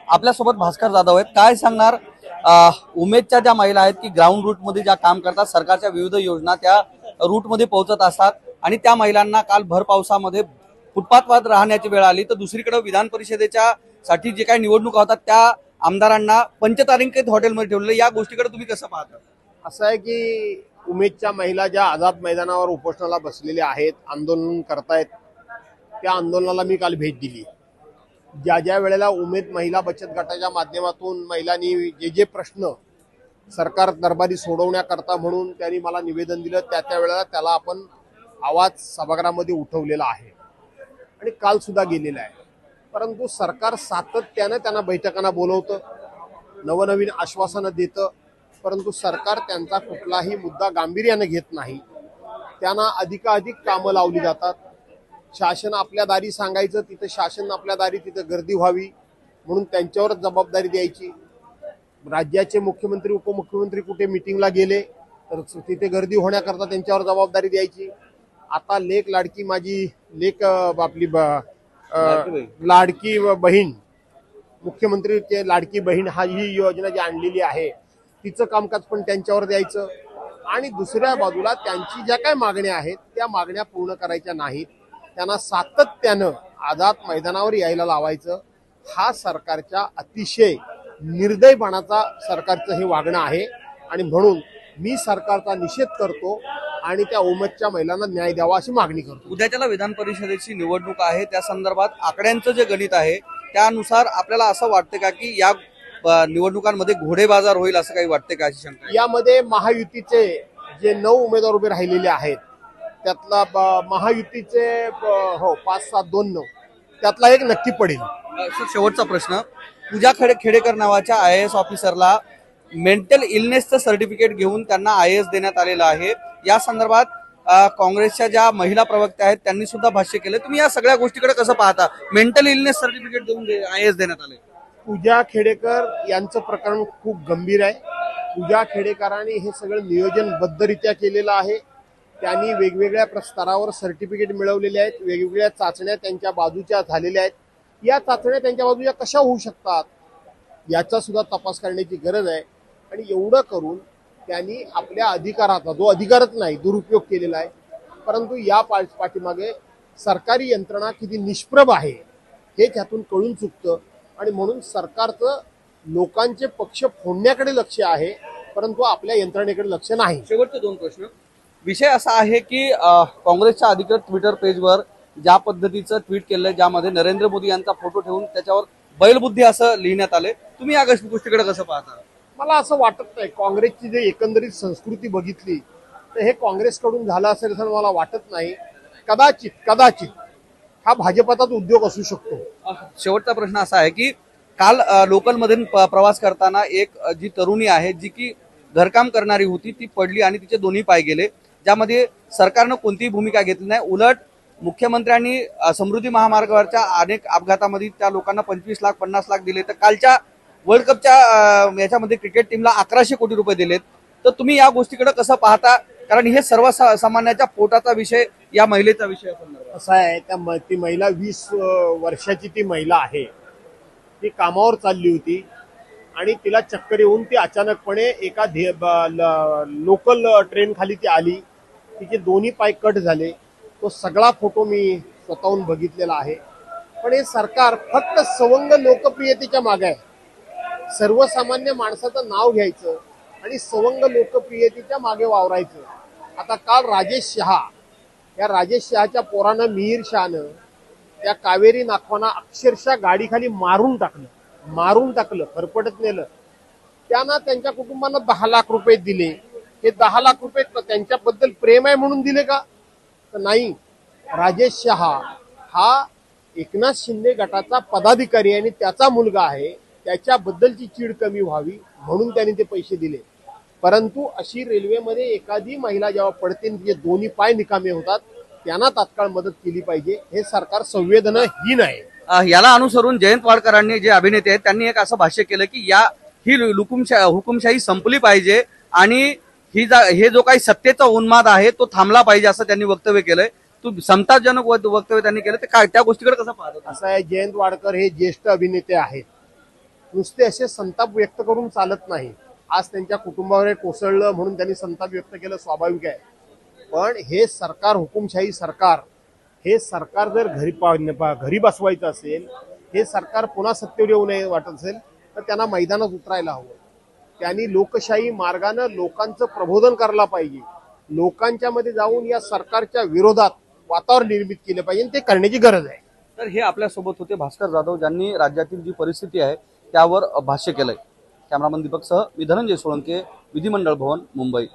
आपल्यासोबत भास्कर जाधव आहेत. काय सांगणार उमेदच्या ज्या महिला आहेत की ग्राउंड रूट मध्ये ज्या काम करतात, सरकारच्या विविध योजना त्या रूट मध्ये पोहोचत असतात आणि त्या महिलांना काल भर पावसामध्ये फुटपाथवर राहण्याची वेळ आली, तर दुसरीकडे विधान परिषदेच्या साठी जे काही निवडणुका होतात त्या आमदारांना पंचतारांकित हॉटेलमध्ये ठेवलेलं, या गोष्टीकडे तुम्ही कसं पाहता? असं आहे की उमेदच्या महिला ज्या आझाद मैदानावर उपोषणाला बसलेल्या आहेत, आंदोलन करतायत, त्या आंदोलनाला मी काल भेट दिली. ज्या वेळेला उमेद महिला बचत गटाच्या माध्यमातून महिलांनी जे प्रश्न सरकार दरबारी सोडवण्याकरता म्हणून त्यांनी मला निवेदन दिलं, त्या वेळेला त्याला आपण आवाज सभागृहामध्ये उठवलेला आहे आणि काल सुद्धा गेलेला आहे. परंतु सरकार सातत्यानं त्यांना बैठकांना बोलवतं, नवनवीन आश्वासनं देतं, परंतु सरकार त्यांचा कुठलाही मुद्दा गांभीर्याने घेत नाही. त्यांना अधिकाधिक कामं लावली जातात. शासन आपल्या दारी सांगायचं, तिथं शासन आपल्या दारी, तिथं गर्दी व्हावी म्हणून त्यांच्यावरच जबाबदारी द्यायची. राज्याचे मुख्यमंत्री उपमुख्यमंत्री कुठे मिटिंगला गेले तर तिथे गर्दी होण्याकरता त्यांच्यावर जबाबदारी द्यायची. आता लेक लाडकी माझी लेक आपली लाडकी बहीण, मुख्यमंत्री लाडकी बहीण ही योजना जी आणलेली आहे तिचं कामकाज पण त्यांच्यावर द्यायचं आणि दुसऱ्या बाजूला त्यांची ज्या काही मागण्या आहेत त्या मागण्या पूर्ण करायच्या नाहीत. त्यांना सातत्यानं आझाद मैदानावर यायला लावायचं. हा सरकारच्या अतिशय निर्दयपणाचा सरकारचं हे वागणं आहे आणि म्हणून मी सरकारचा निषेध करतो आणि त्या उमेदच्या महिलांना न्याय द्यावा अशी मागणी करतो. उद्याच्याला विधान परिषदेची निवडणूक आहे, त्या संदर्भात आकड्यांचं जे गणित आहे त्यानुसार आपल्याला असं वाटतं का की या निवडणुकांमध्ये घोडेबाजार होईल, असं काही वाटतं का अशी शंका? यामध्ये महायुतीचे जे 9 उमेदवार उभे राहिलेले आहेत त्यातला महायुतीचे 5, 7, 2, 9 त्यातला एक नक्की पडेल. शेवटचा प्रश्न, पूजा खेडेकर नावाच्या IAS ऑफिसरला मेंटल इलनेसचं सर्टिफिकेट घेऊन त्यांना IAS देण्यात आलेलं आहे. या संदर्भात काँग्रेसच्या ज्या महिला प्रवक्त्या आहेत त्यांनी सुद्धा भाष्य केलं. तुम्ही या सगळ्या गोष्टीकडे कसं पाहता? मेंटल इलनेस सर्टिफिकेट देऊन IAS देण्यात आले. पूजा खेडेकर यांचं प्रकरण खूप गंभीर आहे. पूजा खेडेकरांनी हे सगळं नियोजनबद्धरित्या केलेलं आहे. त्यांनी वेगवेगळ्या स्तरावर सर्टिफिकेट मिळवलेले आहेत, वेगवेगळ्या चाचण्या त्यांच्या बाजूच्या झालेल्या आहेत. या चाचण्या त्यांच्या बाजूच्या कशा होऊ शकतात याचा सुद्धा तपास करण्याची गरज आहे. आणि एवढं करून त्यांनी आपल्या अधिकाराचा, जो अधिकारच नाही, दुरुपयोग केलेला आहे. परंतु या पाठीमागे सरकारी यंत्रणा किती निष्प्रभ आहे हे त्यातून कळून चुकतं आणि म्हणून सरकारचं लोकांचे पक्ष फोडण्याकडे लक्ष आहे, परंतु आपल्या यंत्रणेकडे लक्ष नाही. शेवटचे 2 प्रश्न. विषय असा आहे की काँग्रेसच्या अधिकृत ट्विटर पेजवर ज्या पद्धतीचं ट्विट केलं, ज्यामध्ये नरेंद्र मोदी यांचा फोटो ठेवून त्याच्यावर बैलबुद्धी असं लिहिण्यात आले, तुम्ही या गोष्टीकडे कसं पाहता? मला असं वाटत नाही. काँग्रेसची जे एकंदरीत संस्कृती बघितली तर हे काँग्रेसकडून झालं असेल असं मला वाटत नाही. कदाचित हा भाजपाचाच उद्योग असू शकतो. शेवटचा प्रश्न असा आहे की काल लोकलमधून प्रवास करताना एक जी तरुणी आहे जी की घरकाम करणारी होती, ती पडली आणि तिचे दोन्ही पाय गेले, ज्यामध्ये सरकारनं कोणतीही भूमिका घेतली नाही. उलट मुख्यमंत्र्यांनी समृद्धी महामार्गावरच्या अनेक अपघातामध्ये त्या लोकांना 25 लाख 50 लाख दिले, तर कालच्या वर्ल्ड कपच्या याच्यामध्ये क्रिकेट टीमला 1100 कोटी रुपये दिलेत. तर तुम्ही या गोष्टीकडे कसं पाहता? कारण हे सर्वसामान्याच्या पोटाचा विषय, या महिलेचा विषय असा आहे. ती महिला 20 वर्षाची ती महिला आहे. ती कामावर चालली होती आणि तिला चक्कर येऊन ती अचानकपणे एका लोकल ट्रेन खाली ती आली. तिचे दोन्ही पाय कट झाले. तो सगळा फोटो मी स्वतःहून बघितलेला आहे. पण हे सरकार फक्त सवंग लोकप्रियतेच्या मागे आहे. सर्वसामान्य माणसाचं नाव घ्यायचं आणि सवंग लोकप्रियतेच्या मागे वावरायचं. आता काल राजेश शहाच्या पोरानं, मिहीर शहानं त्या कावेरी नाखवाना अक्षरशः गाडीखाली मारून टाकलं, फरफटत नेलं. त्यांना त्यांच्या कुटुंबांना 10 लाख रुपये दिले. हे 10 लाख रुपये त्यांच्याबद्दल प्रेम आहे म्हणून दिले का? तर नाही. राजेश शहा हा एकनाथ शिंदे गटाचा पदाधिकारी आणि त्याचा मुलगा आहे. त्याच्याबद्दलची चीड कमी व्हावी म्हणून त्यांनी ते पैसे दिले. परंतु अशी रेल्वेमध्ये एखादी महिला जेव्हा पडते, तिचे दोन्ही पाय निकामी होतात, त्यांना तात्काळ मदत केली पाहिजे. हे सरकार संवेदनाहीन आहे. याला अनुसरून जयंत वाडकरांनी, जे अभिनेते आहेत, त्यांनी एक असं भाष्य केलं की ही हुकुमशाही संपली पाहिजे आणि हे जो काही सत्तेचा उन्माद आहे तो थांबला पाहिजे, असं त्यांनी वक्तव्य केलंय. परंतु समताजनक वक्तव्य त्यांनी केलं, ते काय त्या गोष्टीकडे कसं पाहत होता? असं आहे, जयंत वाडकर हे ज्येष्ठ अभिनेते आहेत. नुसते असे संताप व्यक्त करून चालत नाही. आज त्यांच्या कुटुंबावर हे कोसळलं म्हणून त्यांनी संताप व्यक्त केलं, स्वाभाविक आहे. पण हे सरकार, हुकुमशाही सरकार, हे सरकार जर घरी बसवायचं असेल, हे सरकार पुन्हा सत्तेवर येऊ नये वाटत असेल, तर त्यांना मैदानात उतरायला हवं. त्यांनी लोकशाही मार्गानं लोकांचं प्रबोधन करायला पाहिजे. लोकांच्या मध्ये जाऊन या सरकारच्या विरोधात वातावरण निर्मित केलं पाहिजे. ते करण्याची गरज आहे. तर हे आपल्यासोबत होते भास्कर जाधव, ज्यांनी राज्यातील जी परिस्थिती आहे त्यावर भाष्य केलंय. कॅमेरामन दीपकसह मी धनंजय सोळंके, विधिमंडळ भवन, मुंबई.